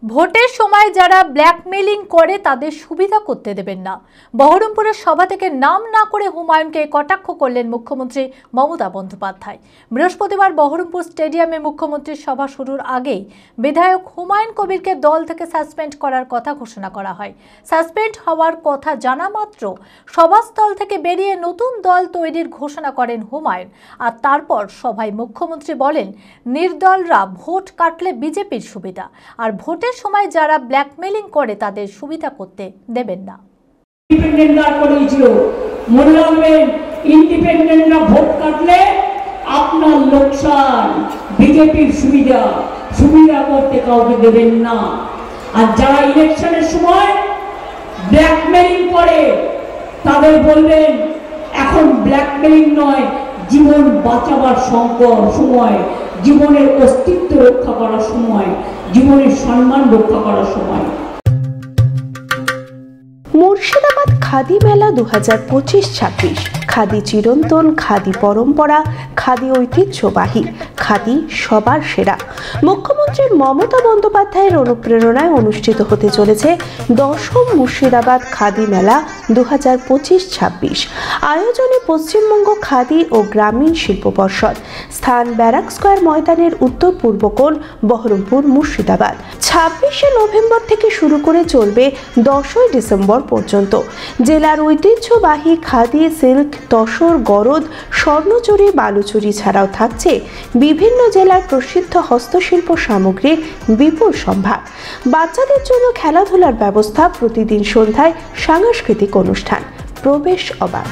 ভোটের সময় যারা ব্ল্যাকমেলিং করে তাদের সুবিধা করতে দেবেন না। বহরমপুরের সভা থেকে নাম না করে হুমায়ুনকে কটাক্ষ করলেন মুখ্যমন্ত্রী মমতা বন্দ্যোপাধ্যায়। বৃহস্পতিবার বহরমপুর স্টেডিয়ামে মুখ্যমন্ত্রীর সভা শুরুর আগেই বিধায়ক হুমায়ুন কবিরকে দল থেকে সাসপেন্ড করার কথা ঘোষণা করা হয়। সাসপেন্ড হওয়ার কথা জানা মাত্র সভাস্থল থেকে বেরিয়ে নতুন দল তৈরির ঘোষণা করেন হুমায়ুন। আর তারপর সভায় মুখ্যমন্ত্রী বলেন, নির্দলরা ভোট কাটলে বিজেপির সুবিধা, আর ভোটের সময় যারা ব্ল্যাকমেলিং করে তাদের সুবিধা করতে দেবেন না। মনে রাখবেন, ইন্ডিপেন্ডেন্টরা ভোট কাটলে আপনার লোকসান, বিজেপির সুবিধা করতে কাউকে দেবেন না। আর যারা ইলেকশনের সময় ব্ল্যাকমেলিং করে তাদের বলবেন, এখন ব্ল্যাকমেলিং নয়, জীবন বাঁচাবার সময়, জীবনের অস্তিত্ব রক্ষা করার সময়, জীবনের সম্মান রক্ষা করার সময়। মুর্শিদাবাদ খাদি মেলা 2025-26। খাদি চিরন্তন, খাদি পরম্পরা, খাদি ঐতিহ্যবাহী, খাদি সবার সেরা। মুখ্যমন্ত্রী মমতা বন্দ্যোপাধ্যায়ের অনুপ্রেরণায় অনুষ্ঠিত হতে চলেছে 10ম মুর্শিদাবাদ খাদি মেলা 2025-26। আয়োজনে পশ্চিমবঙ্গ খাদি ও গ্রামীণ শিল্প পর্ষদ। স্থান ব্যারাক স্কয়ার ময়দানের উত্তর পূর্ব কোণ, বহরমপুর, মুর্শিদাবাদ। 26শে নভেম্বর থেকে শুরু করে চলবে 10ই ডিসেম্বর পর্যন্ত। জেলার ঐতিহ্যবাহী খাদি, সিল্ক, তসর, গরদ, স্বর্ণচুরি, বালুচুরি ছাড়াও থাকছে বিভিন্ন জেলার প্রসিদ্ধ হস্তশিল্প সামগ্রীর বিপুল সম্ভার। বাচ্চাদের জন্য খেলাধুলার ব্যবস্থা, প্রতিদিন সন্ধ্যায় সাংস্কৃতিক অনুষ্ঠান, প্রবেশ অবাধ।